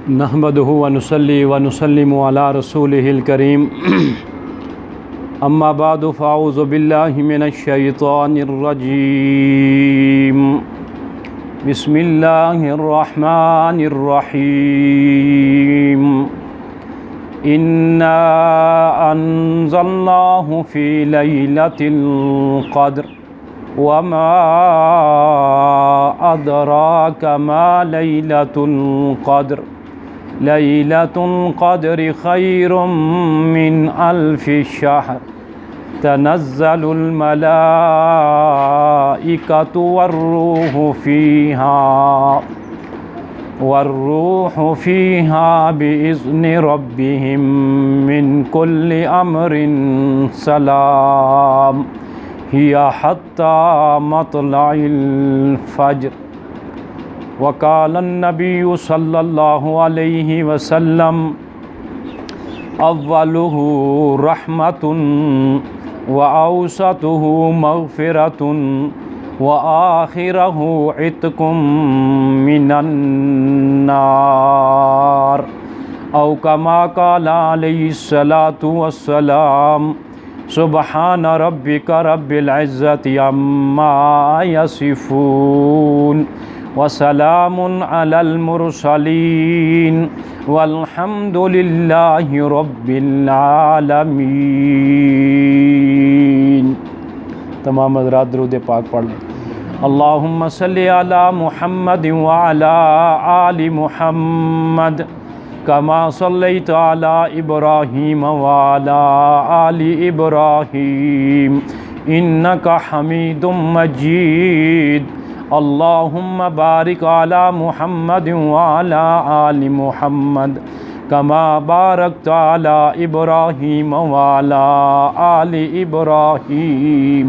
नहमदुहु व नुसल्ली व नुसल्लिमु अला रसूलिहिल करीम अम्मा बादु फ़ाऊज़ु बिल्लाहि मिनश शैतानिर रजीम बिस्मिल्लाहिर रहमानिर रहीम इन्ना अंज़लनाहु फ़ी लैलतिल क़द्र वमा अदराका मा लैलतुल क़द्र लैलतुल क़द्रि खैरुम मिन अल्फ़ि शहर तनज़्ज़लुल मलाइकतु वर्रूहु फ़ीहा बिइज़्नि रब्बिहिम मिन कुल्लि अम्रिन सलाम हिया हत्ता मत्लइल फ़ज्र वक़ाल नबिय्यु सल्लल्लाहु अलैहि वसल्लम अव्वलुहु रहमतुन व औसतुहु मग़फ़िरतुन व आखिरहु इत्क़ुम मिनन नार औ कमा क़ाला अलैहिस्सलातु वस्सलाम सुब्हान रब्बिका रब्बिल इज़्ज़ति अम्मा यसिफ़ून वसलामुन अलल मुरसलीन वल्हम्दुलिल्लाहि रब्बिल आलमीन। तमाम हज़रात दुरूद पाक पढ़ लें। अल्लाहुम्मा सल्लि अला मुहम्मद व अला आलि मुहम्मद कमा सल्लैता अला इब्राहीम व अला आलि इब्राहीम इन्नका हमीदुम मजीद। अल्लाहुम्मा बारिक अला मुहम्मद व अला आलि मुहम्मद कमा बारकता अला इब्राहीम व अला आलि इब्राहीम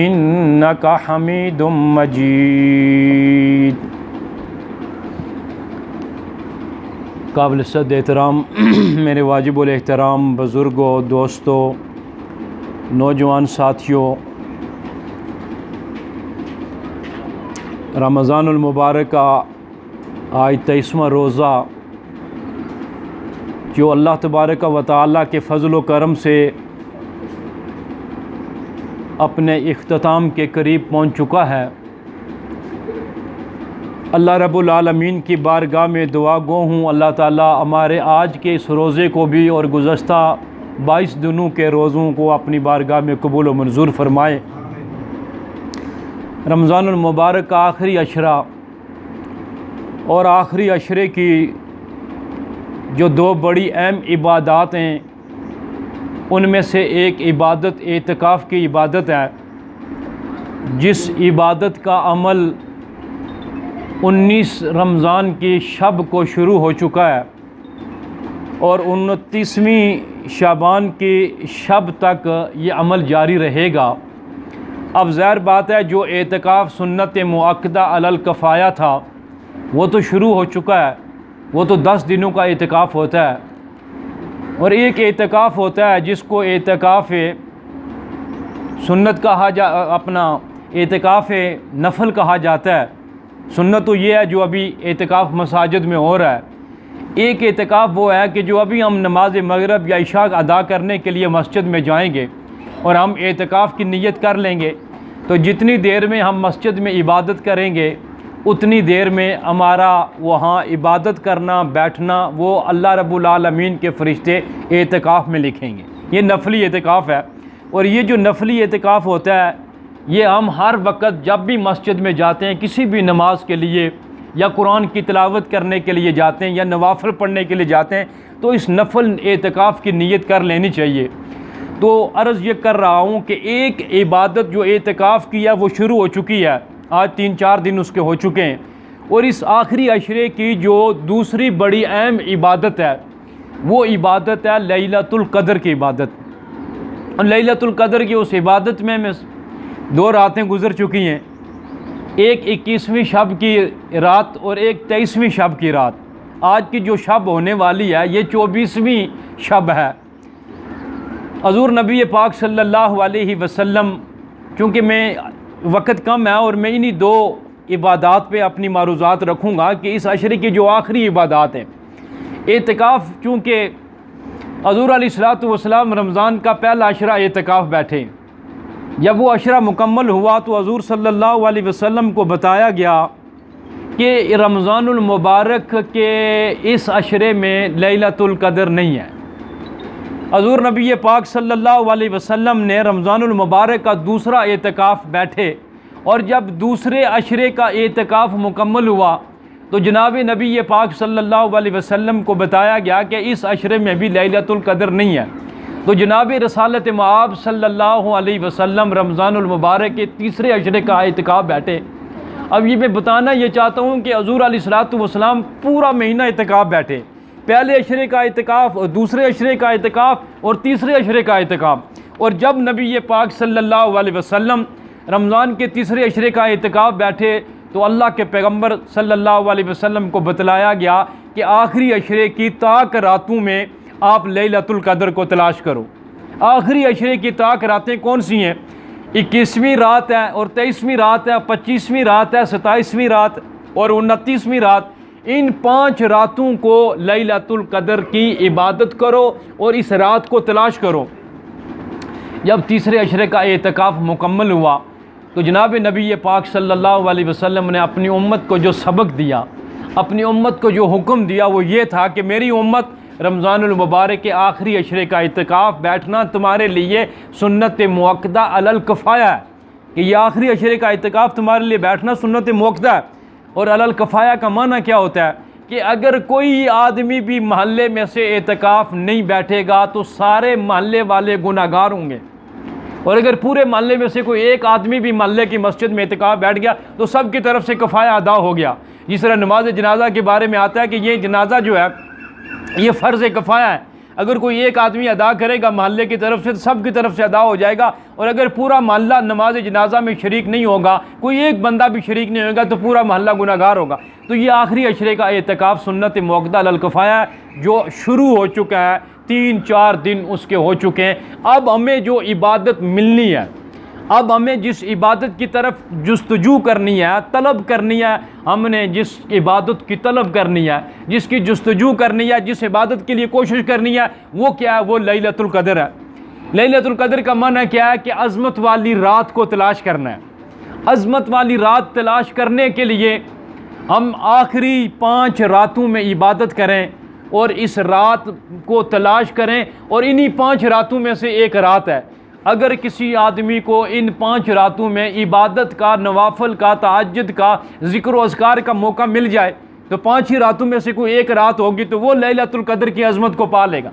इन्नका हमीदुम मजीद। काबिल सद एहतराम मेरे वाजिबुल एहतराम बुज़ुर्गों, दोस्तों, नौजवान साथियों, रमज़ानुल मुबारक का आज 23वां रोज़ा जो अल्लाह तबारक व तआला के फ़ज़ल व करम से अपने इख्तिताम के करीब पहुंच चुका है। अल्लाह रब्बुल आलमीन की बारगाह में दुआ गो हूँ अल्लाह ताला हमारे आज के इस रोज़े को भी और गुज़श्ता 22 दिनों के रोज़ों को अपनी बारगाह में कबूल व मंजूर फरमाए। रमज़ानुल मुबारक का आखिरी अशरा और आखिरी अशरे की जो दो बड़ी अहम इबादत हैं उनमें से एक इबादत एतिकाफ़ की इबादत है, जिस इबादत का अमल 19 रमज़ान की शब को शुरू हो चुका है और 29वीं शाबान की शब तक ये अमल जारी रहेगा। अब ज़ाहिर बात है जो एतिकाफ़ सुन्नत मुअक्कदा अलल कफ़ाया था वो तो शुरू हो चुका है, वो तो 10 दिनों का एतिकाफ़ होता है। और एक एतिकाफ़ होता है जिसको एतिकाफ़ सुन्नत कहा अपना एतिकाफ़ नफल कहा जाता है। सुन्नत तो ये है जो अभी एतिकाफ़ मसाजिद में हो रहा है। एक एतिकाफ़ वो है कि जो अभी हम नमाज मगरिब या इशा अदा करने के लिए मस्जिद में जाएंगे और हम एतिकाफ़ की नीयत कर लेंगे तो जितनी देर में हम मस्जिद में इबादत करेंगे उतनी देर में हमारा वहाँ इबादत करना बैठना वो अल्लाह रब्बुल आलमीन के फ़रिश्ते एतिकाफ़ में लिखेंगे। ये नफली एतिकाफ़ है। और ये जो नफली एतिकाफ़ होता है ये हम हर वक्त जब भी मस्जिद में जाते हैं किसी भी नमाज के लिए या कुरान की तिलावत करने के लिए जाते हैं या नवाफ़िल पढ़ने के लिए जाते हैं तो इस नफल एतिकाफ़ की नीयत कर लेनी चाहिए। तो अर्ज़ ये कर रहा हूँ कि एक इबादत जो एतिकाफ़ की है वो शुरू हो चुकी है, आज 3-4 दिन उसके हो चुके हैं। और इस आखिरी अशरे की जो दूसरी बड़ी अहम इबादत है वो इबादत है लैलतुल क़द्र की इबादत। और लैलतुल क़द्र की उस इबादत में 2 रातें गुज़र चुकी हैं, एक 21वीं शब की रात और एक 23वीं शब की रात। आज की जो शब होने वाली है ये 24वीं शब है। हज़ूर नबी पाक सल्लल्लाहु अलैहि वसल्लम, चूँकि मैं वक्त कम है और मैं इन्हीं 2 इबादात पे अपनी मारूज़ात रखूँगा कि इस अशरे की जो आखिरी इबादात है एतिकाफ़ चूँकि हज़ूर अलैहिस्सलातु वस्सलाम रमज़ान का पहला अशरा एतिकाफ़ बैठे, जब वो अशरा मुकम्मल हुआ तो हज़ूर सल्लल्लाहु अलैहि वसल्लम को बताया गया कि रमज़ानुल मुबारक के इस अशरे में लैलतुल क़द्र नहीं है। हज़ूर नबी पाक सल्लल्लाहु अलैहि वसल्लम ने रमज़ानुल मुबारक का दूसरा एतिकाफ़ बैठे और जब दूसरे अशरे का एतिकाफ़ मुकम्मल हुआ तो जनाब नबी पाक सल्लल्लाहु अलैहि वसल्लम को बताया गया कि इस अशरे में भी लैलतुल क़द्र नहीं है। तो जनाब रसालत मआब सल्लल्लाहु अलैहि वसल्लम रमज़ानुल मुबारक के तीसरे अशरे का एतिकाफ़ बैठे। अब ये मैं बताना ये चाहता हूँ कि हज़ूर अलैहिस्सलातु वस्सलाम पूरा महीना एतिकाफ़ बैठे, पहले अशरे का एतिकाफ़, दूसरे अशरे का एतिकाफ़ और तीसरे अशरे का एतिकाफ़। और जब नबी पाक सल्लल्लाहु अलैहि वसल्लम रमज़ान के तीसरे अशरे का एतिकाफ़ बैठे तो अल्लाह के पैगम्बर सल्लल्लाहु अलैहि वसल्लम को बतलाया गया कि आखिरी अशरे की ताक रातों में आप लैलतुल क़द्र को तलाश करो। आखिरी अशरे की ताक रातें कौन सी हैं? 21वीं रात है और 23वीं रात है, 25वीं रात है, 27वीं रात और 29वीं रात। इन 5 रातों को लैलतुल क़द्र की इबादत करो और इस रात को तलाश करो। जब तीसरे अशरे का एतिकाफ़ मुकम्मल हुआ तो जनाब नबी पाक सल्लल्लाहु अलैहि वसल्लम ने अपनी उम्मत को जो सबक दिया, अपनी उम्मत को जो हुक्म दिया वो ये था कि मेरी उम्मत रमज़ानुल मुबारक के आखिरी अशरे का इत्तिकाफ़ बैठना तुम्हारे लिए सुन्नत मुअक्कदा अलल कफ़ाया है, कि ये आखिरी अशरे का इत्तिकाफ़ तुम्हारे लिए बैठना सुन्नत मुअक्कदा है। और अलल कफ़ाया का माना क्या होता है कि अगर कोई आदमी भी महल्ले में से इत्तिकाफ़ नहीं बैठेगा तो सारे महल्ले वाले गुनाहगार होंगे, और अगर पूरे महल्ले में से कोई एक आदमी भी महल्ले की मस्जिद में इत्तिकाफ़ बैठ गया तो सब की तरफ से कफ़ाया अदा हो गया। जिस तरह नमाज जनाजा के बारे में आता है कि ये जनाजा जो है ये फ़र्ज़ कफ़ाया है, अगर कोई एक आदमी अदा करेगा महल्ले की तरफ से तो सब की तरफ से अदा हो जाएगा। और अगर पूरा महल्ला नमाज जनाजा में शरीक नहीं होगा, कोई एक बंदा भी शरीक नहीं होगा तो पूरा महल्ला गुनाहगार होगा। तो ये आखिरी अशरे का इत्तिकाफ़ सुन्नत मुअक्कदा अलल कफ़ाया है जो शुरू हो चुका है, 3-4 दिन उसके हो चुके हैं। अब हमें जो इबादत मिलनी है, अब हमें जिस इबादत की तरफ जुस्तजू करनी है, तलब करनी है, हमने जिस इबादत की तलब करनी है, जिसकी जुस्तजू करनी है, जिस इबादत के लिए कोशिश करनी है, वो क्या है? वो लैलतुल क़द्र है। लैलतुल क़द्र का माना क्या है कि अज़मत वाली रात को तलाश करना है। अज़मत वाली रात तलाश करने के लिए हम आखिरी 5 रातों में इबादत करें और इस रात को तलाश करें। और इन्हीं 5 रातों में से एक रात है। अगर किसी आदमी को इन 5 रातों में इबादत का, नवाफल का, तहज्जुद का, ज़िक्र व अस्कार का मौका मिल जाए तो 5 ही रातों में से कोई एक रात होगी तो वो लैलतुल क़द्र की अज़मत को पा लेगा,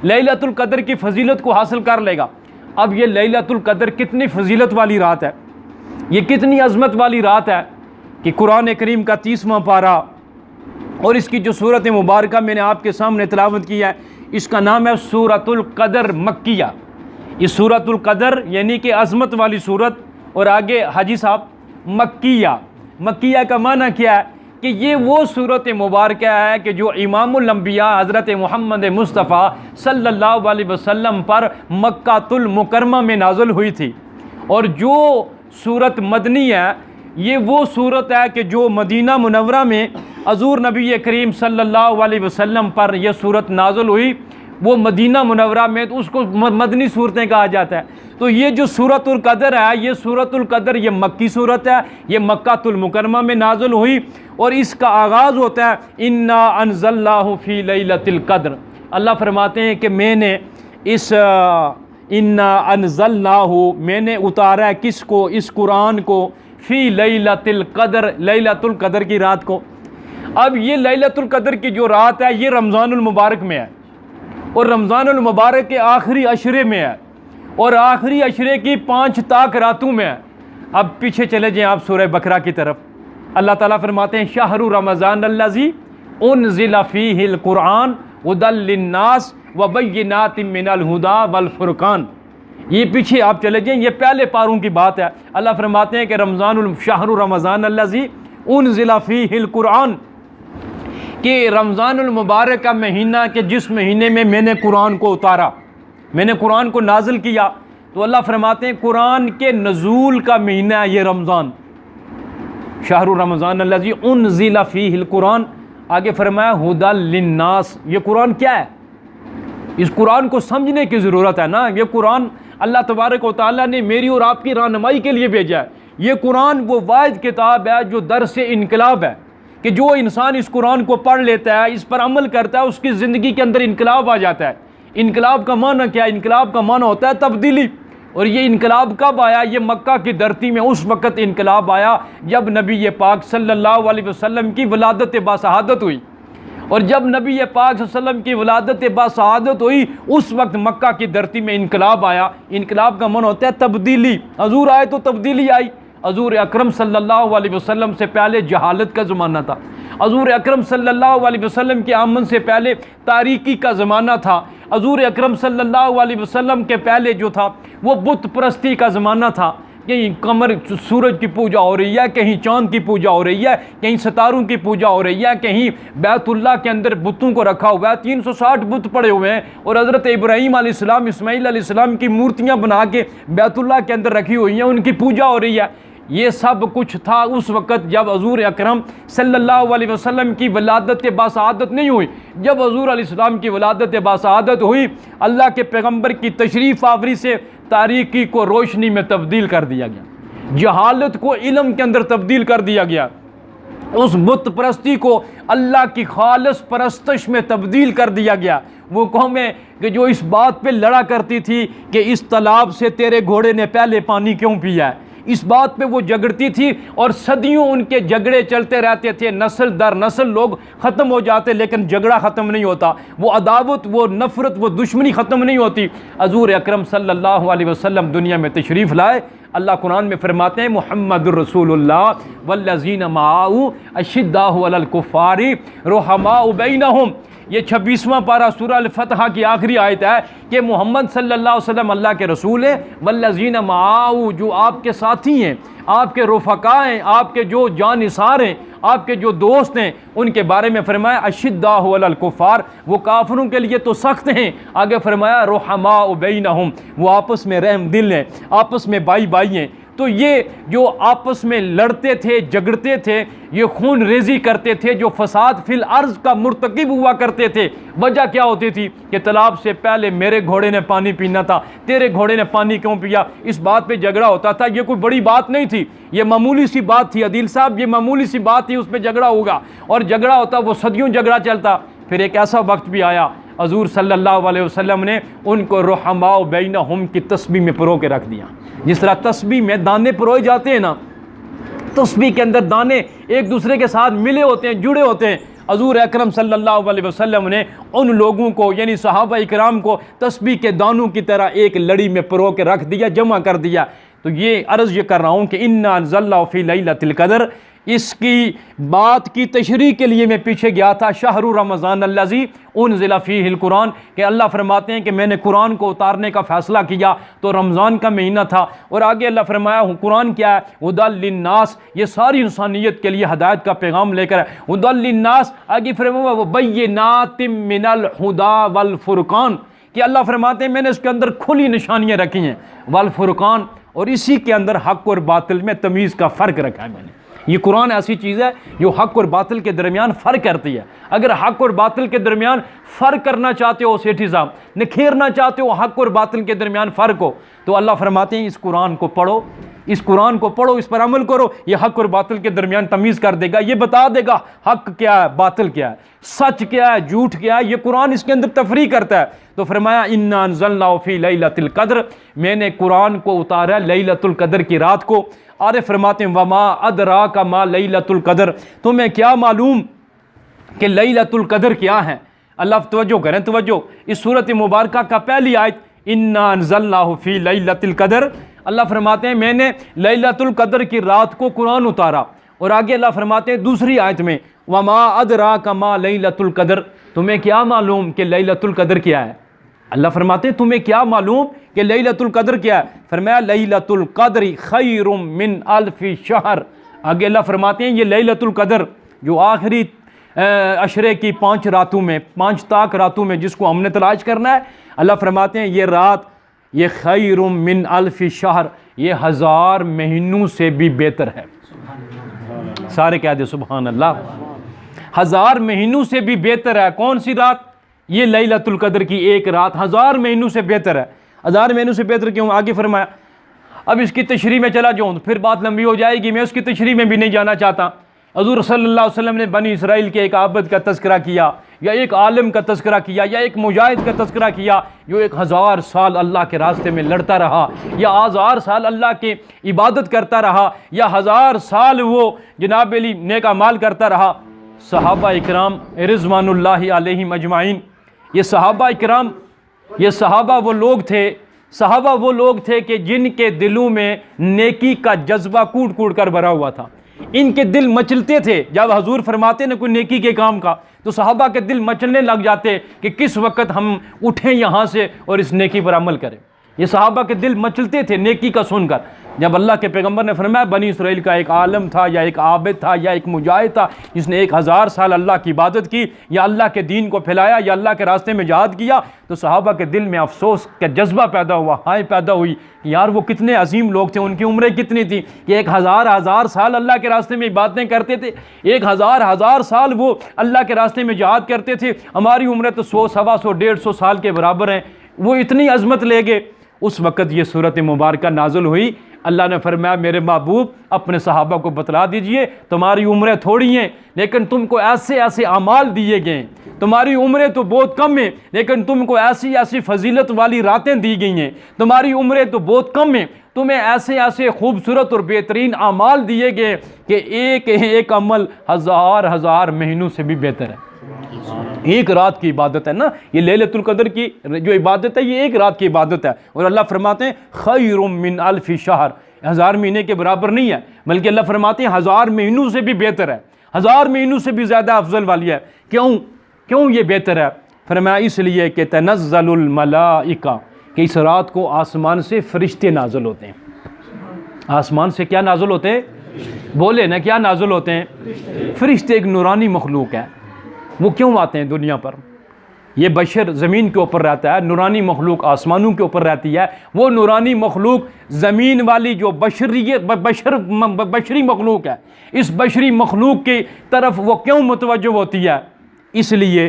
लैलतुल क़द्र की फ़जीलत को हासिल कर लेगा। अब ये लैलतुल क़द्र कितनी फ़जीलत वाली रात है, ये कितनी अज़मत वाली रात है कि कुरान करीम का 30वां पारा और इसकी जो सूरत मुबारक मैंने आपके सामने तिलावत की है, इसका नाम है सूरतुल क़द्र मक्किया। इस सूरतुल क़द्र यानी कि अज़मत वाली सूरत, और आगे हाजी साहब मक्किया। मक्किया का माना क्या है कि ये वो सूरत मुबारक है कि जो इमामुल अंबिया हज़रत मोहम्मद मुस्तफ़ा सल्लल्लाहु अलैहि वसल्लम पर मक्कातुल मुकरमा में नाज़िल हुई थी। और जो सूरत मदनी है ये वो सूरत है कि जो मदीना मुनव्वरा में हज़ूर नबी करीम सल्लल्लाहु अलैहि वसल्लम पर यह सूरत नाज़िल हुई, वो मदीना मुनव्वरा में, तो उसको मदनी सूरतें कहा जाता है। तो ये जो सूरतुल क़द्र है, ये सूरतुल क़द्र ये मक्की सूरत है, ये मक्कातुल मुकरमा में नाज़िल हुई और इसका आगाज़ होता है इन्ना अनज़लनाहु फ़ी लैलतिल क़द्र। अल्लाह फरमाते हैं कि मैंने इस इन्ना अनज़लनाहु, मैंने उतारा है किसको? इस कुरान को, फ़ी लैलतिल क़द्र, लैलतुल क़द्र की रात को। अब ये लैलतुल क़द्र की जो रात है ये रमज़ानुल मुबारक में है और रमज़ानुल मुबारक के आखिरी अशरे में है और आखिरी अशरे की 5 ताक रातों में है। अब पीछे चले जाएँ आप सूरह बकरा की तरफ। अल्लाह ताला फरमाते हैं शहरु रमज़ान अल्लज़ी उनज़िला फ़ीहिल कुरान हुदल लिन्नास व बय्यिनातिम मिनल हुदा वल फ़ुरक़ान। ये पीछे आप चले जाएँ, ये पहले पारों की बात है। अल्लाह फरमाते हैं कि रमज़ानुल शहरु रमज़ान अल्लज़ी उनज़िला फ़ीहिल कुरान, कि रमज़ानुल मुबारक का महीना कि जिस महीने में मैंने कुरान को उतारा, मैंने कुरान को नाज़िल किया। तो अल्लाह फरमाते हैं कुरान के नज़ूल का महीना है ये रमज़ान, शहरु रमज़ान अल्लज़ी उनज़िला फ़ीहिल कुरान। आगे फरमाया हुदल लिन्नास। ये कुरान क्या है? इस कुरान को समझने की ज़रूरत है ना। ये कुरान अल्लाह तबारक व तआला ने मेरी और आपकी रहनुमाई के लिए भेजा है। ये कुरान वो वाहिद किताब है जो दरस इनकलाब है, कि जो इंसान इस कुरान को पढ़ लेता है, इस पर अमल करता है, उसकी ज़िंदगी के अंदर इनकलाब आ जाता है। इनकलाब का माना क्या है? इनकलाब का माना होता है तब्दीली। और ये इनकलाब कब आया? ये मक्का की धरती में उस वक़्त इनकलाब आया जब नबी पाक सल्लल्लाहु अलैहि वसल्लम की वलादत बाशहादत हुई। और जब नबी पाक सल्लल्लाहु अलैहि वसल्लम की वलादत बाशहादत हुई, उस वक्त मक्का की धरती में इनकलाब आया। इनकलाब का माना होता है तब्दीली। हजूर आए तो तब्दीली आई। हजूर अकरम सल्लल्लाहु अलैहि वसल्लम से पहले जहालत का ज़माना था। हजूर अकरम सल्लल्लाहु अलैहि वसल्लम की आमद से पहले तारीकी का ज़माना था। हजूर अकरम सल्लल्लाहु अलैहि वसल्लम के पहले जो था वो बुत परस्ती का ज़माना था। कहीं कमर सूरज की पूजा हो रही है, कहीं चाँद की पूजा हो रही है, कहीं सितारों की पूजा हो रही है, कहीं बैतुल्लाह के अंदर बुतों को रखा हुआ है। 360 बुत पड़े हुए हैं और हज़रत इब्राहीम अलैहिस्सलाम, इस्माईल अलैहिस्सलाम की मूर्तियाँ बना के बैतुल्लाह के अंदर रखी हुई हैं, उनकी पूजा हो रही है। ये सब कुछ था उस वक़्त जब हजूर अकरम सल्लल्लाहु अलैहि वसल्लम की वलादत बाशहादत नहीं हुई। जब हजूर अलैहिस्सलाम की वलादत बाशहादत हुई, अल्लाह के पैगम्बर की तशरीफ़ आवरी से तारीकी को रोशनी में तब्दील कर दिया गया, जहालत को इल्म के अंदर तब्दील कर दिया गया, उस बुत परस्ती को अल्लाह की खालिस परस्तश में तब्दील कर दिया गया। वो कौमें कि जो इस बात पे लड़ा करती थी कि इस तालाब से तेरे घोड़े ने पहले पानी क्यों पिया है, इस बात पे वो झगड़ती थी और सदियों उनके झगड़े चलते रहते थे। नस्ल दर नस्ल लोग ख़त्म हो जाते, लेकिन झगड़ा ख़त्म नहीं होता। वो अदावत, वो नफ़रत, वो दुश्मनी ख़त्म नहीं होती। हजूर अकरम सल्लल्लाहु अलैहि वसल्लम दुनिया में तशरीफ़ लाए। अल्लाह कुरान में फरमाते हैं मुहम्मदुर रसूलुल्लाह वल्लज़ीना माअहू अशिद्दाउ अलल कुफ़ारी रुहमाउ बैनहुम। ये 26वां पारा सूरह अल-फतह की आखिरी आयत है कि मोहम्मद सल्लल्लाहु अलैहि वसल्लम अल्लाह के रसूल है। वल्लज़ीना माअहू, जो आपके साथी हैं, आपके रुफ़क़ा हैं, आपके जो जानिसार हैं, आपके जो दोस्त हैं, उनके बारे में फरमाया अशिद्दाउ अलल कुफ़ार, वो काफिरों के लिए तो सख्त हैं। आगे फरमाया रुहमाउ बैनहुम, वो आपस में रहम दिल हैं, आपस में भाई भाई हैं। तो ये जो आपस में लड़ते थे, झगड़ते थे, ये खून रेजी करते थे, जो फसाद फिल अर्ज़ का मुर्तकिब हुआ करते थे, वजह क्या होती थी कि तालाब से पहले मेरे घोड़े ने पानी पीना था, तेरे घोड़े ने पानी क्यों पिया, इस बात पे झगड़ा होता था। ये कोई बड़ी बात नहीं थी, ये मामूली सी बात थी। अदील साहब, ये मामूली सी बात थी, उस पर झगड़ा होगा और झगड़ा होता, वो सदियों झगड़ा चलता। फिर एक ऐसा वक्त भी आया, हजूर सल्लल्लाहु अलैहि वसल्लम ने उनको रुहमाउ बैनहुम की तस्बीह में परो के रख दिया। जिस तरह तस्बीह में दाने परोए जाते हैं ना, तस्बीह के अंदर दाने एक दूसरे के साथ मिले होते हैं, जुड़े होते हैं। हजूर अकरम सल्लल्लाहु अलैहि वसल्लम ने उन लोगों को, यानी सहाबा इकराम को, तस्बीह के दानों की तरह एक लड़ी में परो के रख दिया, जमा कर दिया। तो ये अर्ज़ ये कर रहा हूँ कि इन्ना अंज़लनाहु फ़ी लैलतिल क़द्र, इसकी बात की तशरीह के लिए मैं पीछे गया था। शहरु रमज़ान अल्लज़ी उनज़िला फ़ीहिल कुरान, कि अल्लाह फरमाते हैं कि मैंने कुरान को उतारने का फ़ैसला किया तो रमज़ान का महीना था। और आगे अल्लाह फरमाया कुरान क्या है, हुदल लिन्नास, ये सारी इंसानियत के लिए हदायत का पैगाम लेकर है। हुदल लिन्नास, आगे फरमाया वबय्यिनातिम मिनल हुदा वल फुरकान, कि अल्लाह फरमाते हैं मैंने इसके अंदर खुली निशानियाँ रखी हैं, वल फुरकान, और इसी के अंदर हक़ और बातिल में तमीज़ का फ़र्क रखा है मैंने। ये कुरान ऐसी चीज़ है जो हक़ और बातिल के दरमियान फ़र्क करती है। अगर हक़ और बातिल के दरमियान फ़र्क करना चाहते हो सेठी साहब, निखेरना चाहते हो हक़ और बातिल के दरमियान फ़र्क हो, तो अल्लाह फरमाते हैं इस कुरान को पढ़ो, इस कुरान को पढ़ो, इस पर अमल करो, ये हक़ और बातिल के दरमियान तमीज़ कर देगा। ये बता देगा हक़ क्या है, बातिल क्या है, सच क्या है, झूठ क्या है। ये कुरान इसके अंदर तफरीक करता है। तो फरमाया इन्ना अंज़लनाहु फ़ी लैलतिल क़द्र, मैंने कुरान को उतारा लैलतुल क़द्र की रात को। आरे फरमाते हैं वमा अदराका मा लैलतुल क़द्र, तुम्हें क्या मालूम कि लैलतुल क़द्र क्या है। अल्लाह तवज्जो करें, तवज्जो, इस सूरत मुबारका का पहली आयत इन्ना अंज़लनाहु फ़ी लैलतिल क़द्र, अल्लाह फरमाते हैं मैंने लैलतुल क़द्र की रात को कुरान उतारा। और आगे अल्लाह फरमाते हैं दूसरी आयत में वमा अदराका मा लैलतुल क़द्र, तुम्हें क्या मालूम कि लैलतुल क़द्र क्या है। अल्लाह फरमाते हैं तुम्हें क्या मालूम कि लैलतुल क़द्र क्या है। फरमाया लैलतुल क़द्रि खैरुम मिन अल्फ़ि शहर। आगे अल्लाह फरमाते हैं ये लैलतुल क़द्र जो आखिरी अशरे की 5 रातों में, 5 ताक रातों में जिसको हमने तलाश करना है, अल्लाह फरमाते हैं ये रात ये खैरुम मिन अल्फ़ि शहर, ये 1000 महीनों से भी बेहतर है। सारे कह दे सुभान अल्लाह। 1000 महीनों से भी बेहतर है। कौन सी रात? ये लैलतुल कद्र की एक रात 1000 महीनों से बेहतर है। 1000 महीनों से बेहतर क्यों? आगे फरमाया। अब इसकी तशरीह में चला जाऊँ तो फिर बात लंबी हो जाएगी, मैं उसकी तशरीह में भी नहीं जाना चाहता। हज़ूर सल्लल्लाहु अलैहि वसल्लम ने बनी इसराइल के एक आबद का तज़किरा किया, या एक आलिम का तज़किरा किया, या एक मुजाहिद का तज़किरा किया जो 1000 साल अल्लाह के रास्ते में लड़ता रहा, या 1000 साल अल्लाह की इबादत करता रहा, या 1000 साल वो जनाब अली नेक अमाल करता रहा। सहाबा इकराम रिज़वानुल्लाहि अलैहिम अजमाइन, ये सहाबा इकराम, ये सहाबा वो लोग थे कि जिनके दिलों में नेकी का जज्बा कूट कूट कर भरा हुआ था। इनके दिल मचलते थे। जब हजूर फरमाते न कोई नेकी के काम का, तो सहाबा के दिल मचलने लग जाते कि किस वक्त हम उठें यहाँ से और इस नेकी पर अमल करें। ये सहाबा के दिल मचलते थे नेकी का सुनकर। जब अल्लाह के पैगंबर ने फरमाया बनी इसराइल का एक आलम था, या एक आबिद था, या एक मुजाहिद था जिसने 1000 साल अल्लाह की इबादत की, या अल्लाह के दीन को फैलाया, या अल्लाह के रास्ते में जहाद किया, तो सहाबा के दिल में अफसोस का जज्बा पैदा हुआ, हाय पैदा हुई कि यार वो कितने अजीम लोग थे, उनकी उम्रें कितनी थी कि 1000 साल अल्लाह के रास्ते में इबादतें करते थे, 1000 साल वो अल्लाह के रास्ते में जहाद करते थे। हमारी उम्रें तो 100, 125, 150 साल के बराबर हैं, वो इतनी अजमत ले गए। उस वक़्त ये सूरत मुबारक नाज़िल हुई। अल्लाह ने फरमाया मेरे महबूब अपने सहाबा को बतला दीजिए तुम्हारी उम्रें थोड़ी हैं लेकिन तुमको ऐसे ऐसे अमाल दिए गए, तुम्हारी उम्रें तो बहुत कम हैं लेकिन तुमको ऐसी ऐसी फजीलत वाली रातें दी गई हैं, तुम्हारी उम्रें तो बहुत कम हैं, तुम्हें ऐसे ऐसे खूबसूरत और बेहतरीन अमाल दिए गए कि एक एक अमल 1000 महीनों से भी बेहतर है। एक रात की इबादत है ना, ये लैलतुल कद्र की जो इबादत है ये एक रात की इबादत है। और अल्लाह फरमाते हैं खैरुम मिन अल्फि शहर, 1000 महीने के बराबर नहीं है, बल्कि अल्लाह फरमाते हैं 1000 महीनों से भी बेहतर है, 1000 महीनों से भी ज़्यादा अफजल वाली है। क्यों ये बेहतर है? फरमाया इसलिए कि तनज़्ज़लुल मलाइका, कि इस रात को आसमान से फरिश्ते नाज़िल होते हैं। आसमान से क्या नाज़िल होते हैं? बोले ना, क्या नाज़िल होते हैं? फरिश्ते एक नूरानी मखलूक है। वो क्यों आते हैं दुनिया पर? ये बशर ज़मीन के ऊपर रहता है, नूरानी मखलूक आसमानों के ऊपर रहती है। वो नूरानी मखलूक ज़मीन वाली जो बशरी मखलूक है, इस बशरी मखलूक की तरफ वो क्यों मुतवज्जो होती है? इसलिए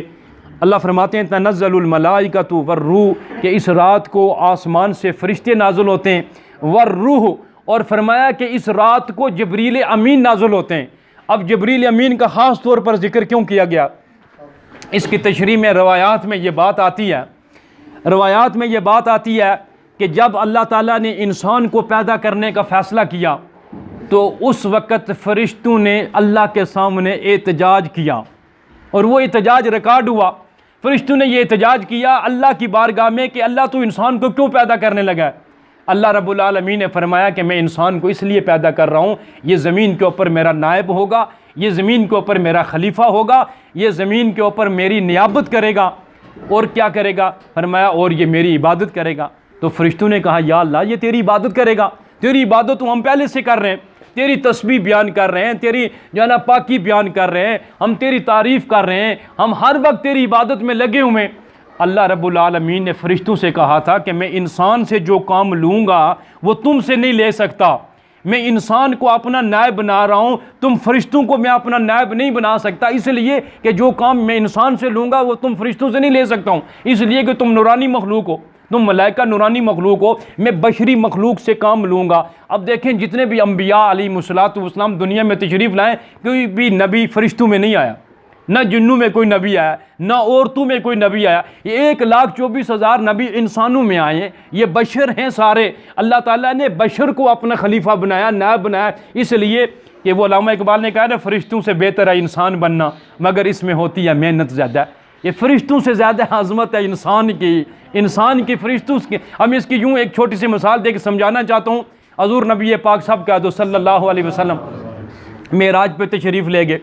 अल्लाह फरमाते हैं तनज़्ज़लुल मलाइकतु वर्रूह, कि इस रात को आसमान से फरिश्ते नाज़िल होते हैं, वर्रूह, और फरमाया कि इस रात को जिब्रील अमीन नाज़िल होते हैं। अब जिब्रील अमीन का ख़ास तौर पर जिक्र क्यों किया गया? इसकी तशरीह में रवायात में ये बात आती है कि जब अल्लाह ताला ने इंसान को पैदा करने का फ़ैसला किया तो उस वक़्त फ़रिश्तों ने अल्लाह के सामने एहतजाज किया और वो एहतजाज रिकॉर्ड हुआ। फ़रिश्तों ने ये एहतजाज किया अल्लाह की बारगाह में कि अल्लाह तो इंसान को क्यों पैदा करने लगा है? अल्लाह रब्बुल आलमीन ने फरमाया कि मैं इंसान को इसलिए पैदा कर रहा हूँ, ये ज़मीन के ऊपर मेरा नायब होगा, ये ज़मीन के ऊपर मेरा खलीफा होगा, ये ज़मीन के ऊपर मेरी नियाबत करेगा। और क्या करेगा? फरमाया और ये मेरी इबादत करेगा। तो फरिश्तों ने कहा या अल्लाह ये तेरी इबादत करेगा? तेरी इबादत तो हम पहले से कर रहे हैं, तेरी तस्बीह बयान कर रहे हैं, तेरी जो है ना पाकी बयान कर रहे हैं, हम तेरी तारीफ़ कर रहे हैं, हम हर वक्त तेरी इबादत में लगे हुए हैं। अल्लाह रब्बुल आलमीन ने फरिश्तों से कहा था कि मैं इंसान से जो काम लूँगा वो तुमसे नहीं ले सकता, मैं इंसान को अपना नायब बना रहा हूँ, तुम फरिश्तों को मैं अपना नायब नहीं बना सकता, इसलिए कि जो काम मैं इंसान से लूँगा वो तुम फरिश्तों से नहीं ले सकता हूँ, इसलिए कि तुम नूरानी मखलूक हो, तुम मलाइका नूरानी मखलूक हो, मैं बशरी मखलूक से काम लूँगा। अब देखें जितने भी अम्बिया अलैहिमुस्सलातु वस्सलाम दुनिया में तशरीफ़ लाएँ, कोई भी नबी फरिश्तों में नहीं आया, न जिन्नों में कोई नबी आया, न औरतों में कोई नबी आया। ये 1,24,000 नबी इंसानों में आए हैं, ये बशर हैं सारे। अल्लाह ताला ने बशर को अपना खलीफा बनाया, नायब बनाया, इसलिए कि वो अल्लामा इकबाल ने कहा ना फरिश्तों से बेहतर है इंसान बनना, मगर इसमें होती है मेहनत ज़्यादा। ये फरिश्तों से ज़्यादा आज़मत है इंसान की फरिश्तों की। हम इसकी यूँ एक छोटी सी मिसाल दे के समझाना चाहता हूँ। हज़ूर नबी पाक साहब का तो सल्लल्लाहु अलैहि वसल्लम मेराज पे तशरीफ़ ले गए।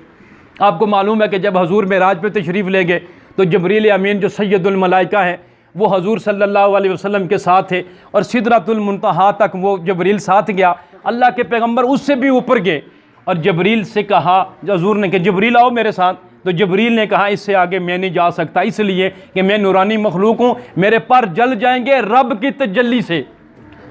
आपको मालूम है कि जब हजूर मेराज पे तशरीफ़ ले गए तो जिब्रील अमीन जो सैयदुल मलाइका हैं वो हजूर सल्लल्लाहु अलैहि वसल्लम के साथ थे और सिदरतुल मुंतहा तक वो जिब्रील साथ गया। अल्लाह के पैगंबर उससे भी ऊपर गए और जिब्रील से कहा, हजूर ने कि जिब्रील आओ मेरे साथ, तो जिब्रील ने कहा इससे आगे मैं नहीं जा सकता, इसलिए कि मैं नूरानी मखलूक हूँ, मेरे पर जल जाएंगे रब की तजल्ली से,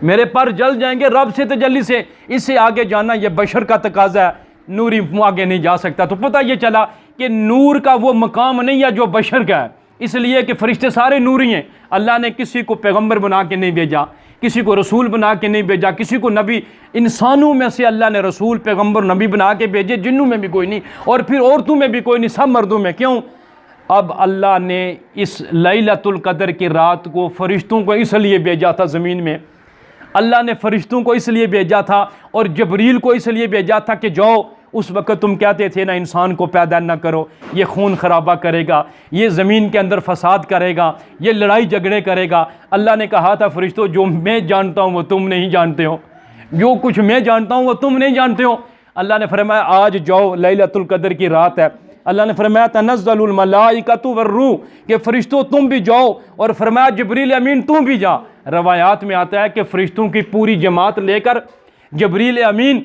मेरे पर जल जाएंगे रब से तजल्ली से, इससे आगे जाना यह बशर का तकाजा है, नूरी आगे नहीं जा सकता। तो पता ये चला कि नूर का वो मकाम नहीं है जो बशर का है, इसलिए कि फरिश्ते सारे नूरी हैं। अल्लाह ने किसी को पैगंबर बना के नहीं भेजा, किसी को रसूल बना के नहीं भेजा, किसी को नबी। इंसानों में से अल्लाह ने रसूल पैगंबर नबी बना के भेजे, जिन्नों में भी कोई नहीं और फिर औरतों में भी कोई नहीं, सब मर्दों में। क्यों? अब अल्लाह ने इस लैलतुल कदर की रात को फरिश्तों को इसलिए भेजा था ज़मीन में, अल्लाह ने फरिश्तों को इसलिए भेजा था और जबरील को इसलिए भेजा था कि जाओ, उस वक़्त तुम कहते थे ना इंसान को पैदा ना करो, ये खून खराबा करेगा, ये ज़मीन के अंदर फसाद करेगा, ये लड़ाई झगड़े करेगा। अल्लाह ने कहा था फरिश्तों, जो मैं जानता हूँ वो तुम नहीं जानते हो, जो कुछ मैं जानता हूँ वो तुम नहीं जानते हो। अल्लाह ने फरमाया आज जाओ, लैलतुल कदर की रात है। अल्लाह ने फरमाया तनज़्ज़लुल मलाइकतु वर्रूह, कि फ़रिश्तों तुम भी जाओ, और फरमाया जिब्रील अमीन तुम भी जा। रवायात में आता है कि फ़रिश्तों की पूरी जमात लेकर जिब्रील अमीन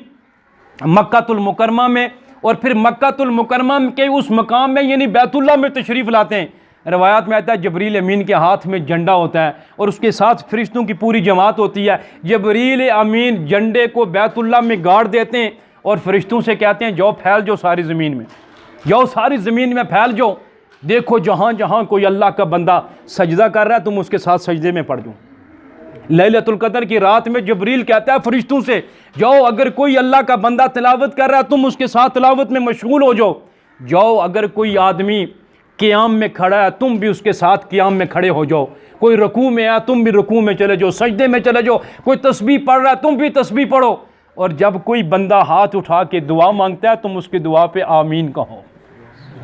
मक्कातुल मुकरमा में और फिर मक्कातुल मुकरमा के उस मकाम में यानी बैतुल्लाह में तशरीफ़ लाते हैं। रवायात में आता है जिब्रील अमीन के हाथ में झंडा होता है और उसके साथ फरिश्तों की पूरी जमात होती है। जिब्रील अमीन झंडे को बैतुल्लाह में गाड़ देते हैं और फरिश्तों से कहते हैं जाओ फैल जाओ सारी ज़मीन में, जाओ सारी ज़मीन में फैल जाओ, देखो जहाँ जहाँ कोई अल्लाह का बंदा सजदा कर रहा है तुम उसके साथ सजदे में पड़ जाओ। लैलतुल कदर की रात में जिब्रील कहता है फरिश्तों से जाओ, अगर कोई अल्लाह का बंदा तिलावत कर रहा है तुम उसके साथ तिलावत में मशगूल हो जाओ, जाओ अगर कोई आदमी क़ियाम में खड़ा है तुम भी उसके साथ क़ियाम में खड़े हो जाओ, कोई रुकू में है तुम भी रुकू में चले जाओ, सजदे में चले जाओ, कोई तस्बीह पढ़ रहा है तुम भी तस्बीह पढ़ो, और जब कोई बंदा हाथ उठा के दुआ मांगता है तुम उसकी दुआ पे आमीन कहो।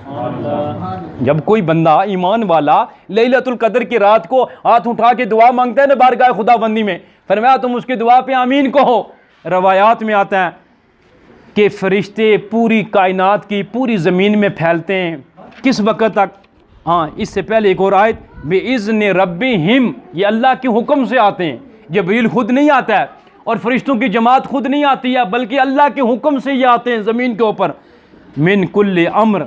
जब कोई बंदा ईमान वाला लैलतुल कदर की रात को हाथ उठा के दुआ मांगता है ना बारगाह खुदाबंदी में, फरमाया तुम उसकी दुआ पे आमीन कहो। रवायात में आता है कि फरिश्ते पूरी कायनात की पूरी ज़मीन में फैलते हैं किस वक़्त तक? हाँ, इससे पहले एक और आयत, बिइज़्नि रब्बिहिम, ये अल्लाह के हुक्म से आते हैं। जिब्रील खुद नहीं आता है और फरिश्तों की जमात खुद नहीं आती है, बल्कि अल्लाह के हुक्म से ये आते हैं ज़मीन के ऊपर। मिन कुल्लि अम्र,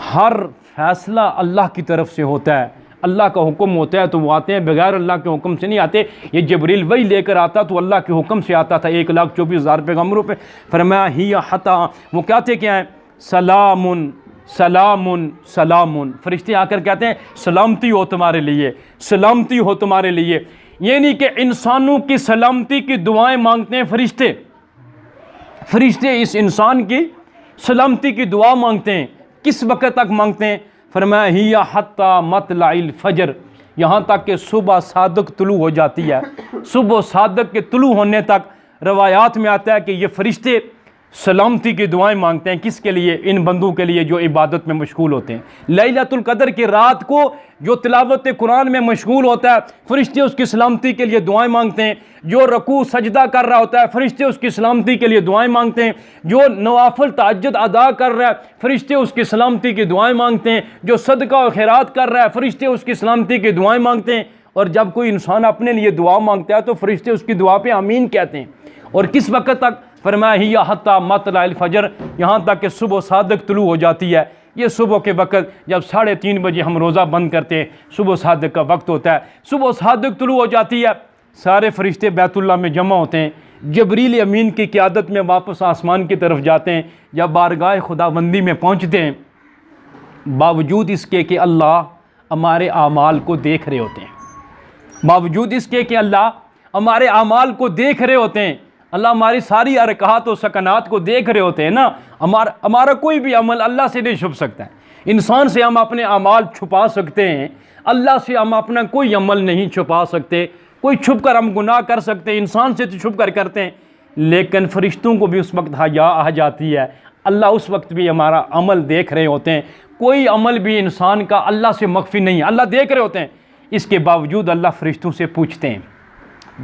हर फैसला अल्लाह की तरफ से होता है, अल्लाह का हुक्म होता है तो वो आते हैं, बगैर अल्लाह के हुक्म से नहीं आते। ये जिब्रील वही लेकर आता तो अल्लाह के हुक्म से आता था 1,24,000 पैगम्बरों पे। फरमाया हिया हता, वो कहते क्या हैं? सलामुन सलामुन सलामुन। फरिश्ते आकर कहते हैं सलामती हो तुम्हारे लिए, सलामती हो तुम्हारे लिए, यानी कि इंसानों की सलामती की दुआएं मांगते हैं फरिश्ते। फरिश्ते इस इंसान की सलामती की दुआ मांगते हैं। किस वक़्त तक मांगते हैं? फरमाया हिया हत्ता मतलाइल फजर, यहाँ तक कि सुबह सादक तुलू हो जाती है। सुबह सादक के तुलू होने तक रवायात में आता है कि ये फरिश्ते सलामती की दुआएं मांगते हैं। किसके लिए? इन बंदों के लिए जो इबादत में मशगूल होते हैं। लैलतुल कदर की रात को जो तिलावत कुरान में मशगूल होता है फरिश्ते उसकी सलामती के लिए दुआएं मांगते हैं। जो रकू सजदा कर रहा होता है फरिश्ते उसकी सलामती के लिए दुआएं मांगते हैं। जो नवाफिल तहज्जुद अदा कर रहा है फरिश्ते उसकी सलामती की दुआएं मांगते हैं। जो सदका और खैरात कर रहा है फरिश्ते उसकी सलामती की दुआएं मांगते हैं। और जब कोई इंसान अपने लिए दुआ मांगता है तो फरिश्ते उसकी दुआ पे आमीन कहते हैं। और किस वक़्त तक? फरमाया हिया हत्ता मतलाइल फजर, यहाँ तक कि सुबह सादक तुलू हो जाती है। ये सुबह के वक़्त जब 3:30 बजे हम रोज़ा बंद करते हैं, सुबह सादक का वक्त होता है। सुबह सादक तुलू हो जाती है, सारे फरिश्ते बैतुल्लाह में जमा होते हैं। जिब्रील अमीन की क़यादत में वापस आसमान की तरफ जाते हैं। जब बारगाह खुदाबंदी में पहुँचते हैं, बावजूद इसके कि अल्लाह हमारे आमाल को देख रहे होते हैं, बावजूद इसके कि अल्लाह हमारे आमाल को देख रहे होते हैं, अल्लाह हमारी सारी अरकात और सकनात को देख रहे होते हैं ना। हमारा कोई भी अमल अल्लाह से नहीं छुप सकता है। इंसान से हम अपने अमाल छुपा सकते हैं, अल्लाह से हम अपना कोई अमल नहीं छुपा सकते। कोई छुप कर हम गुनाह कर सकते हैं, इंसान से तो छुप कर करते हैं, लेकिन फरिश्तों को भी उस वक्त हया आ जाती है। अल्लाह उस वक्त भी हमारा अमल देख रहे होते हैं। कोई अमल भी इंसान का अल्लाह से मख्फी नहीं है, अल्लाह देख रहे होते हैं। इसके बावजूद अल्लाह फरिश्तों से पूछते हैं,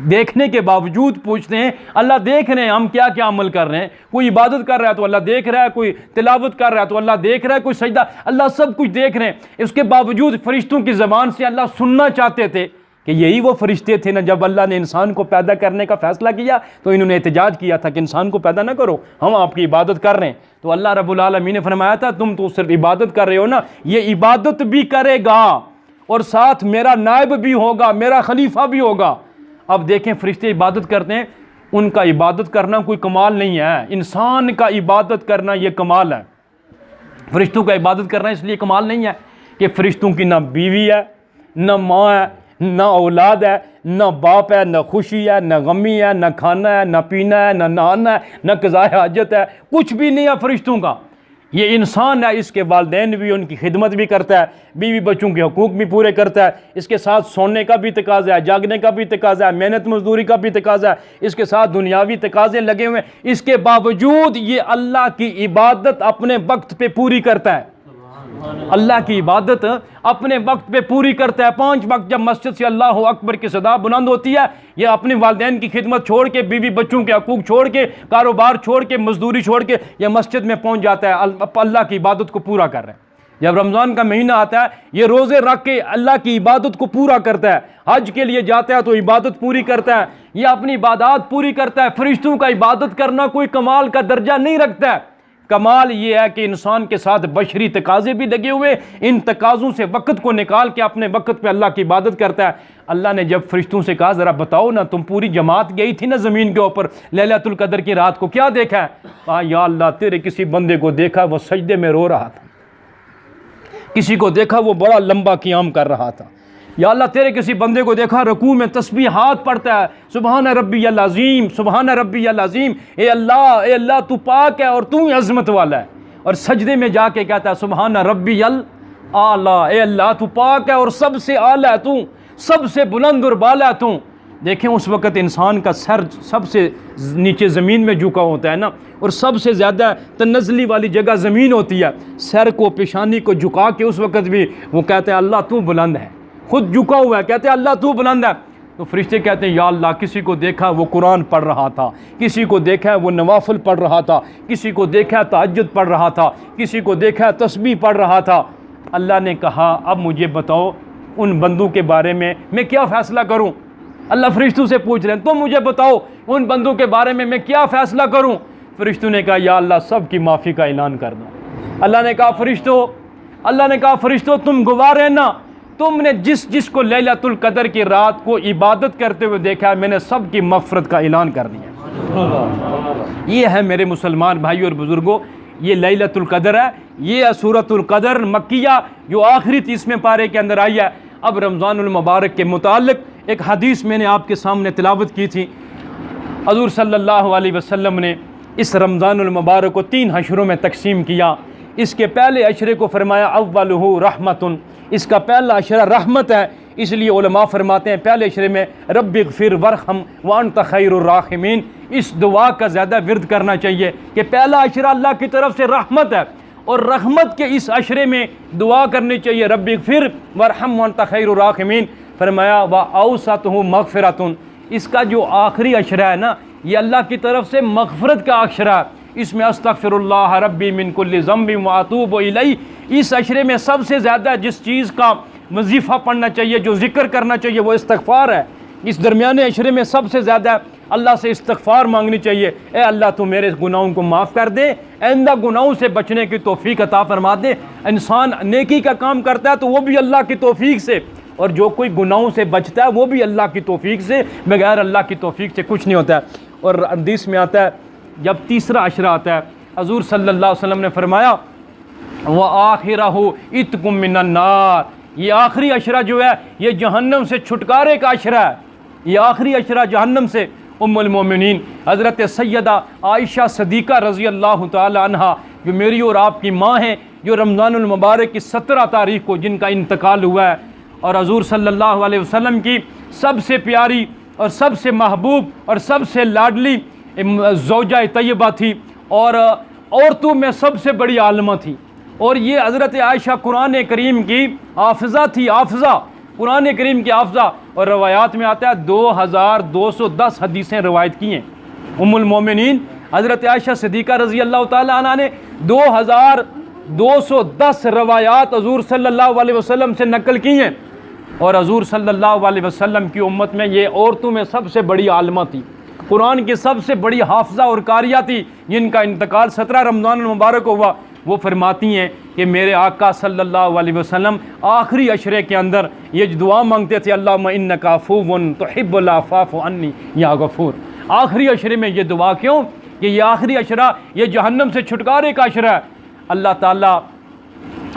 देखने के बावजूद पूछते हैं। अल्लाह देख रहे हैं हम क्या क्या अमल कर रहे हैं। कोई इबादत कर रहा है तो अल्लाह देख रहा है, कोई तिलावत कर रहा है तो अल्लाह देख रहा है, कोई सजदा, अल्लाह सब कुछ देख रहे हैं। इसके बावजूद फरिश्तों की ज़बान से अल्लाह सुनना चाहते थे कि यही वो फरिश्ते थे ना, जब अल्लाह ने इंसान को पैदा करने का फ़ैसला किया तो इन्होंने एहतजाज किया था कि इंसान को पैदा ना करो, हम आपकी इबादत कर रहे हैं। तो अल्लाह रब्बुल आलमीन ने फरमाया था तुम तो सिर्फ इबादत कर रहे हो ना, ये इबादत भी करेगा और साथ मेरा नायब भी होगा, मेरा खलीफा भी होगा। अब देखें फरिश्ते इबादत करते हैं, उनका इबादत करना कोई कमाल नहीं है, इंसान का इबादत करना ये कमाल है। फ़रिश्तों का इबादत करना इसलिए कमाल नहीं है कि फ़रिश्तों की ना बीवी है, ना माँ है, ना औलाद है, ना बाप है, ना खुशी है, ना गमी है, ना खाना है, ना पीना है, ना नहाना है, ना क़ज़ाए हाजत है, कुछ भी नहीं है फ़रिश्तों का। ये इंसान है, इसके वालिदैन भी उनकी खिदमत भी करता है, बीवी बच्चों के हकूक़ भी पूरे करता है, इसके साथ सोने का भी तकाज़ा है, जागने का भी तकाज़ा है, मेहनत मजदूरी का भी तकाज़ा है, इसके साथ दुनियावी तकाज़े लगे हुए हैं। इसके बावजूद ये अल्लाह की इबादत अपने वक्त पे पूरी करता है, अल्लाह की इबादत अपने वक्त पे पूरी करता है। 5 वक्त जब मस्जिद से अल्लाह अकबर की सदा बुलंद होती है, ये अपने वालिदैन की खिदमत छोड़ के, बीवी बच्चों के हकूक़ छोड़ के, कारोबार छोड़ के, मजदूरी छोड़ के ये मस्जिद में पहुंच जाता है, अल्लाह की इबादत को पूरा कर रहे हैं। जब रमज़ान का महीना आता है, ये रोज़े रख के अल्लाह की इबादत को पूरा करता है। हज के लिए जाता है तो इबादत पूरी करता है, ये अपनी इबादत पूरी करता है। फरिश्तों का इबादत करना कोई कमाल का दर्जा नहीं रखता है। कमाल ये है कि इंसान के साथ बशरी तकाज़े भी लगे हुए, इन तकाज़ों से वक़्त को निकाल के अपने वक़्त पे अल्लाह की इबादत करता है। अल्लाह ने जब फरिश्तों से कहा ज़रा बताओ ना, तुम पूरी जमात गई थी ना ज़मीन के ऊपर लैलतुल क़द्र की रात को, क्या देखा है? कहा या अल्लाह तेरे किसी बंदे को देखा वो सजदे में रो रहा था, किसी को देखा वो बड़ा लंबा क़ियाम कर रहा था, या अल्लाह तेरे किसी बंदे को देखा रुकू में तस्बीहात पढ़ता है, सुबहान रब्बियल अज़ीम, सुबहान रब्बियल अज़ीम, ए अल्लाह तू पाक है और तू ही अज़मत वाला है। और सजदे में जाके कहता है सुबहान रब्बियल आला, ए अल्लाह तू पाक है और सबसे आला है तू, सबसे बुलंद और बाला है तू। देखें उस वक़्त इंसान का सर सबसे नीचे ज़मीन में झुका होता है ना, और सबसे ज़्यादा तनज़ली वाली जगह ज़मीन होती है। सर को पेशानी को झुका के उस वक़्त भी वो कहते हैं अल्लाह तू बुलंद है, खुद झुका हुआ है, कहते हैं अल्लाह तू बुलंद है। तो फरिश्ते कहते हैं या अल्लाह किसी को देखा वो कुरान पढ़ रहा था, किसी को देखा वो नवाफिल पढ़ रहा था, किसी को देखा तहज्जुद पढ़ रहा था, किसी को देखा तस्बीह पढ़ रहा था। अल्लाह ने कहा अब मुझे बताओ उन बंदों के बारे में मैं क्या फ़ैसला करूँ। अल्लाह फरिश्तों से पूछ रहे हैं तुम मुझे बताओ उन बंदों के बारे में मैं क्या फ़ैसला करूँ। फरिश्तों ने कहा या अल्लाह सब की माफ़ी का ऐलान कर दो। अल्लाह ने कहा फरिश्तों तुम गवाह रहना, तुमने जिसको लैलतुल क़द्र की रात को इबादत करते हुए देखा है, मैंने सब की मग़फ़िरत का ऐलान कर दिया। ये है मेरे मुसलमान भाई और बुज़ुर्गों, ये लैलतुल क़द्र है, ये है सूरतुल क़द्र मक्किया जो आखिरी 30वें पारे के अंदर आई है। अब रमज़ानुल मुबारक के मुताल्लिक़ एक हदीस मैंने आपके सामने तिलावत की थी। हुज़ूर सल्लल्लाहु अलैहि वसल्लम ने इस रमज़ानुल मुबारक को 3 अशरों में तकसीम किया। इसके पहले अशरे को फरमाया अव्वलुहु रहमतुन, इसका पहला अशरा रहमत है, इसलिए उलमा फरमाते हैं पहले अशरे में रब्बिग़फिर वरहम व अंत खैरुर राहिमीन। इस दुआ का ज़्यादा विर्द करना चाहिए कि पहला अशरा अल्लाह की तरफ से रहमत है और रहमत के इस अशरे में दुआ करनी चाहिए रब्बिग़फिर वरहम व अंत खैरुर राहिमीन। फरमाया व औसतुहु मग़फ़िरतुन, इसका जो आखिरी अशरा है ना ये अल्लाह की तरफ से मग़फ़िरत का अशरा है। इसमें अस्तग़फ़िरुल्लाह रब्बी मिन कुल्लि ज़ंबिन व अतूबु इलैहि, इस अशरे में सबसे ज़्यादा जिस चीज़ का वजीफ़ा पढ़ना चाहिए, जो ज़िक्र करना चाहिए वो इस्तग़फ़ार है। इस दरमियाने अशरे में सबसे ज़्यादा अल्लाह से इस्तग़फ़ार मांगनी चाहिए, ए अल्लाह तू मेरे गुनाहों को माफ़ कर दे, आइंदा गुनाहों से बचने की तौफ़ीक अता फरमा दे। इंसान नेकी का काम करता है तो वो भी अल्लाह की तौफ़ीक से, और जो कोई गुनाहों से बचता है वो भी अल्लाह की तौफ़ीक से, बगैर अल्लाह की तौफ़ीक से कुछ नहीं होता है। और हदीस में आता है जब तीसरा अशरा आता है हुज़ूर सल्लल्लाहु अलैहि वसल्लम ने फरमाया व आखिरहु इत्कुम मिनन नार, ये आखिरी अशरा जो है ये जहन्नम से छुटकारे का अशरा है। ये आखिरी अशरा जहन्नम से उम्मुल मोमिनीन हज़रत सैयदा आयशा सदीक़ा रज़ी अल्लाह ताला अन्हा जो मेरी और आपकी माँ हैं, जो रमज़ानुल मुबारक की 17 तारीख़ को जिनका इंतकाल हुआ है, और हुज़ूर सल्लल्लाहु अलैहि वसल्लम की सबसे प्यारी और सबसे महबूब और सबसे लाडली ज़ौजा तय्यबा थी, और औरतों में सबसे बड़ी आलिमा थी। और ये हज़रत आयशा कुरान करीम की हाफ़िज़ा थी, हाफ़िज़ा कुरान करीम की हाफ़िज़ा। और रवायात में आता है 2210 हदीसें रवायत की हैं। उम्मुल मोमिनीन हज़रत आयशा सिद्दीक़ा रज़ी अल्लाह ताला अन्हा ने 2210 रवायात हुज़ूर सल्लल्लाहु अलैहि वसल्लम से नकल की हैं। और हुज़ूर सल्लल्लाहु अलैहि वसल्लम की उम्मत में ये औरतों में सबसे बड़ी आलिमा थी, कुरान की सबसे बड़ी हाफ़िज़ा और कारिया थी, जिनका इंतकाल 17 रमज़ान मुबारक हुआ। वो फरमाती हैं कि मेरे आका सल्लल्लाहु अलैहि वसल्लम आखिरी अशरे के अंदर ये दुआ मांगते थे अल्लाहुम्मा इन्नका अफ़ुव्वुन तुहिब्बुल अफ़्फ़ अन्नी या गफ़ूर। आखिरी अशरे में ये दुआ क्यों कि ये आखिरी अशरा ये जहन्नम से छुटकारे का अशरा है। अल्लाह ताला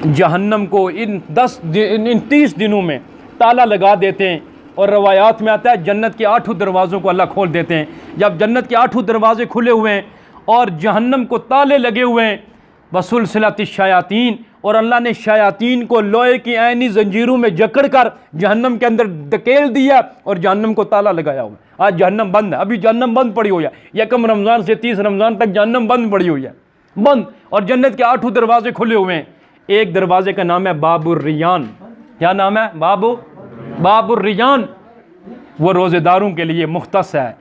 जहन्नम को इन 30 दिनों में ताला लगा देते हैं। और रवायात में आता है जन्नत के 8 दरवाज़ों को अल्लाह खोल देते हैं। जब जन्नत के 8 दरवाज़े खुले हुए हैं और जहन्नम को ताले लगे हुए हैं, बसुलसिलत शयातीन, और अल्लाह ने शयातीन को लोहे की ऐनी जंजीरों में जकड़ कर जहन्नम के अंदर धकेल दिया और जहन्नम को ताला लगाया हुआ। आज जहन्नम बंद है, अभी जहन्नम बंद पड़ी हुई है। 1 रमज़ान से 30 रमज़ान तक जहन्नम बंद पड़ी हुई है, बंद। और जन्नत के 8 दरवाजे खुले हुए हैं। एक दरवाजे का नाम है बाबुर रियान। क्या नाम है? बाबुर रियान। वो रोज़ेदारों के लिए मुख्तस है,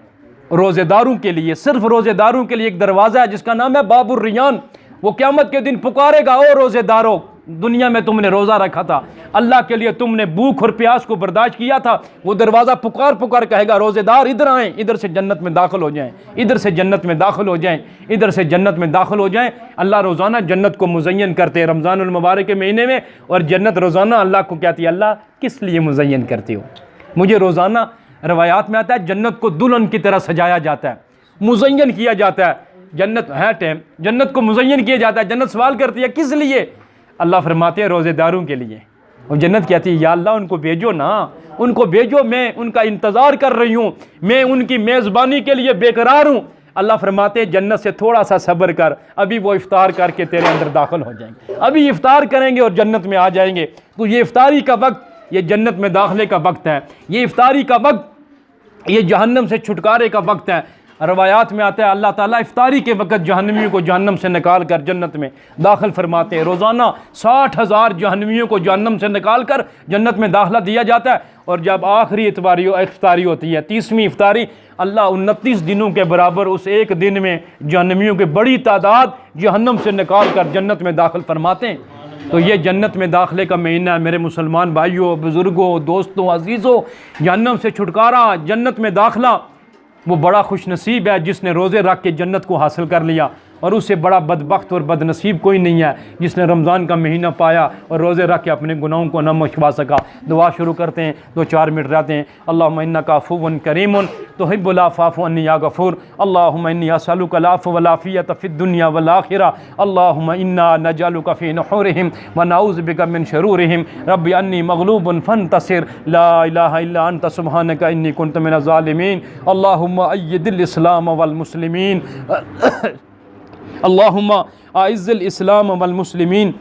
रोज़ेदारों के लिए, सिर्फ रोज़ेदारों के लिए एक दरवाज़ा है जिसका नाम है बाबुर रियान। वो क़यामत के दिन पुकारेगा, ओ रोज़ेदारों, दुनिया में तुमने रोज़ा रखा था, अल्लाह के लिए तुमने भूख और प्यास को बर्दाश्त किया था। वो दरवाज़ा पुकार पुकार कहेगा, रोज़ेदार इधर आएँ, इधर से जन्नत में दाखिल हो जाएँ, इधर से जन्नत में दाखिल हो जाएँ, इधर से जन्नत में दाखिल हो जाएँ। अल्लाह रोज़ाना जन्नत को मुज़य्यन करते हैं रमज़ानुल मुबारक के महीने में। और जन्नत रोज़ाना अल्लाह को कहती है, अल्लाह किस लिए मुज़य्यन करती हो मुझे? रोज़ाना रवायात में आता है जन्नत को दुल्हन की तरह सजाया जाता है, मुज़य्यन किया जाता है। जन्नत है टाइम, जन्नत को मुज़य्यन किया जाता है। जन्नत सवाल करती है किस लिए? अल्लाह फरमाते हैं रोज़ेदारों के लिए। और जन्नत कहती है, या अल्लाह उनको भेजो ना, उनको भेजो, मैं उनका इंतज़ार कर रही हूँ, मैं उनकी मेज़बानी के लिए बेकरार हूँ। अल्लाह फरमाते हैं जन्नत से थोड़ा सा सब्र कर, अभी वो इफ्तार करके तेरे अंदर दाखिल हो जाएंगे, अभी इफ्तार करेंगे और जन्नत में आ जाएंगे। तो ये इफ्तारी का वक्त, ये जन्नत में दाखिले का वक्त है, ये इफ्तारी का वक्त, ये जहन्नम से छुटकारे का वक्त है। रवायात में आता है अल्लाह ताला इफ्तारी के वक्त जहन्नमियों को जहन्नम से निकाल कर जन्नत में दाखिल फरमाते हैं। रोज़ाना 60,000 जहन्नमियों को जहन्नम से निकाल कर जन्नत में दाखिला दिया जाता है। और जब आखिरी इफ्तारी होती है, 30वीं इफ्तारी, अल्लाह 29 दिनों के बराबर उस एक दिन में जहन्नमियों की बड़ी तादाद जहन्नम से निकाल कर जन्नत में दाखिल फरमाते हैं। तो ये जन्नत में दाखिले का महीना है मेरे मुसलमान भाइयों, बुज़ुर्गों, दोस्तों, अजीज़ों। जहन्नम से छुटकारा, जन्नत में दाखिला, वो बड़ा खुश नसीब है जिसने रोज़े रख के जन्नत को हासिल कर लिया। और उससे बड़ा बदबख्त और बदनसीब कोई नहीं है जिसने रमज़ान का महीना पाया और रोज़े रख के अपने गुनाहों को न मशवा सका। दुआ शुरू करते हैं, 2-4 मिनट रहते हैं। अल्लाहुम्मा इन्नका अफ़ुव्वुन करीमुन तुहिब्बुल अफ़्व फ़अफ़ु अन्नी या गफ़ूर। अल्लाहुम्मा इन्नी असअलुका अल-अफ़्व वल आफ़ियत फ़िद दुनिया वल आखिरह। अल्लाहुम्मा इन्ना नजअलुका फ़ी नुहूरिहिम व नऊज़ु बिका मिन शुरूरिहिम। रब्बी अन्नी मग़लूबुन फ़ंतसिर, ला इलाहा इल्ला अंत सुब्हानका इन्नी कुन्तु मिनज़ ज़ालिमीन। अल्लाहुम्मा अय्यिदिल इस्लाम वल मुस्लिमीन। अल्लाहुम्मा आइज़्ज़िल इस्लाम वल मुस्लिमीन।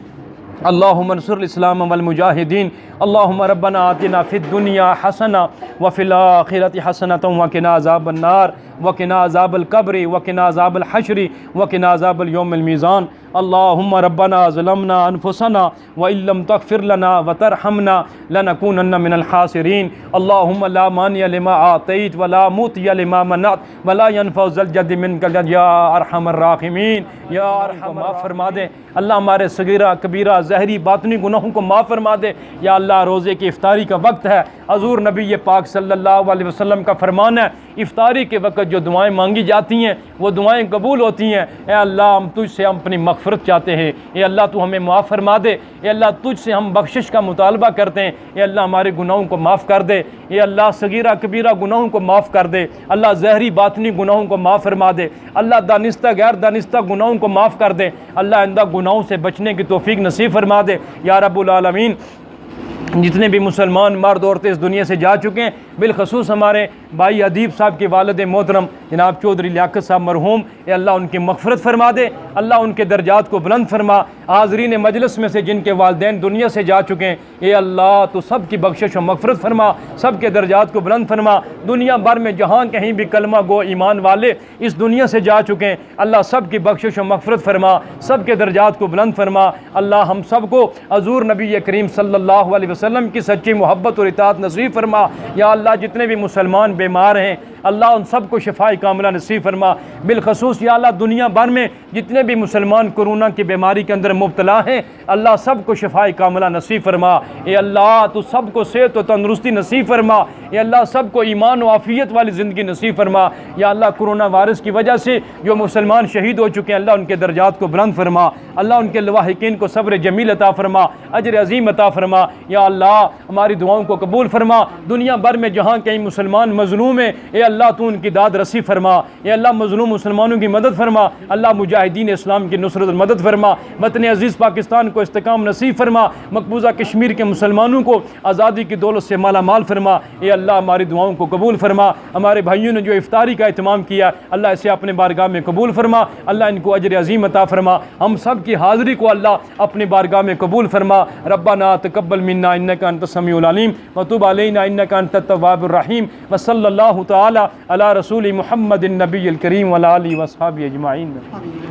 अल्लाहुम्मा नसुरिल इस्लाम वल मुजाहिदीन। अल्लाहुम्मा रब्बना आतिना फ़िद दुनिया हसना व फ़िल आखिरति हसनतन व क़िना अज़ाबन नार व क़िना अज़ाबल क़ब्रि व क़िना अज़ाबल हश्रि व क़िना अज़ाबल यौमिल मीज़ान। अल्लाहुम्मा रब्बना ज़लमना अनफुसना व इल्लम तग़फ़िर लना व तरहमना लनकूनन्ना मिनल ख़ासिरीन। अल्लाहुम्मा ला मानिअ लिमा आतैत व ला मुतिअ लिमा मनअत व ला यनफ़उ ज़ल जद्दि मिनकल जद्द या अरहमर राहिमीन। या अरहम, माफ़ फरमा दे अल्लाह, हमारे सगीरा कबीरा ज़हरी बातनी गुनाहों को माफ़ फरमा दे। या अल्लाह, रोज़े की इफ्तारी का वक्त है। हज़ूर नबी पाक सल्लल्लाहु अलैहि वसल्लम का फरमान है, इफ्तारी के वक्त जो दुआएं मांगी जाती हैं वो दुआएं कबूल होती हैं। ए अल्लाह, हम तुझसे अपनी मग़फ़िरत चाहते हैं। ए अल्लाह, तू हमें माफ़ फरमा दे। ए अल्लाह, तुझसे हम बख्शिश का मुतालबा करते हैं। ए अल्लाह, हमारे गुनाहों को माफ़ कर दे। ए अल्लाह, सगीरा कबीरा गुनाहों को माफ़ कर दे। अल्लाह, ज़हरी बातनी गुनाहों को माफ़ फरमा दे। अल्लाह, दानिस्ता गैर दानिस्ता गुनाहों को माफ़ कर दे। अल्लाह, आइंदा गुनाहों से बचने की तौफ़ीक नसीब फरमा दे या रब्बुल आलमीन। जितने भी मुसलमान मर्द औरतें इस दुनिया से जा चुके हैं, बिलखसूस हमारे भाई अदीब साहब के वालिद मोहतरम जनाब चौधरी लियाकत साहब मरहूम, ए अल्लाह उनकी मग़फ़िरत फरमा दे। अल्लाह उनके दर्जात को बुलंद फरमा। हाज़रीन मजलिस में से जिनके वालिदैन दुनिया से जा चुके हैं, ए अल्लाह तो सब की बख्शिश और मग़फ़िरत फरमा, सब के दर्जात को बुलंद फरमा। दुनिया भर में जहाँ कहीं भी कलमा गो ईमान वाले इस दुनिया से जा चुके हैं, अल्लाह सब की बख्शिश और मग़फ़िरत फरमा, सब के दर्जात को बुलंद फरमा। अल्लाह हम सब को हज़ूर नबी करीम सल्लल्लाहु अलैहि वसल्लम की सच्ची मोहब्बत और इताअत नसीब फरमा। या अल्लाह, जितने भी मुसलमान बीमार हैं, अल्लाह उन सबको शिफाए कामिला नसीब फरमा। बिलखसूस या अल्लाह, दुनिया भर में जितने भी मुसलमान कोरोना की बीमारी के अंदर मुब्तला हैं, अल्लाह सबको शिफाए कामिला नसीब फरमा। ए अल्लाह, तो सबको सेहत और तंदुरुस्ती नसीब फरमा। ए अल्लाह, सबको ईमान व आफ़ियत वाली ज़िंदगी नसीब फरमा। या अल्लाह, कोरोना वायरस की वजह से जो मुसलमान शहीद हो चुके हैं, अल्लाह उनके दर्जात को बुलंद फरमा। अल्लाह उनके लवाहिकीन को सब्र जमील अता फरमा, अजर अज़ीम अता फरमा। या अल्लाह, हमारी दुआओं को कबूल फरमा। दुनिया भर में जहाँ कहीं मुसलमान मज़लूम है, ए अल्लाह तू उनकी दाद रसी फरमा, या अल्लाह मज़लूम मुसलमानों की मदद फरमा, अल्लाह मुजाहिदीन इस्लाम की नुसरत और मदद फरमा, वतन अज़ीज़ पाकिस्तान को इस्तेकाम नसीब फरमा, मकबूजा कश्मीर के मुसलमानों को आज़ादी की दौलत से माला माल फरमा। या अल्लाह हमारी दुआओं को कबूल फरमा। हमारे भाइयों ने जो इफ्तारी का एहतमाम किया, अल्लाह इसे अपने बारगाह में कबूल फरमा, अल्लाह इनको अजर अज़ीम अता फरमा। हम सब की हाज़िरी को अल्लाह अपने बारगाह में कबूल फरमा। रब्बना तक़ब्बल मिन्ना इन्नका अंतस समीउल अलीम व तुब अलैना इन्नका अंतत तव्वाबुर रहीम व सल्लल्लाहु तआला अला रसूली मुहम्मदिन नबिय्यिल करीम व अला आलिहि व अस्हाबिहि अजमाइन।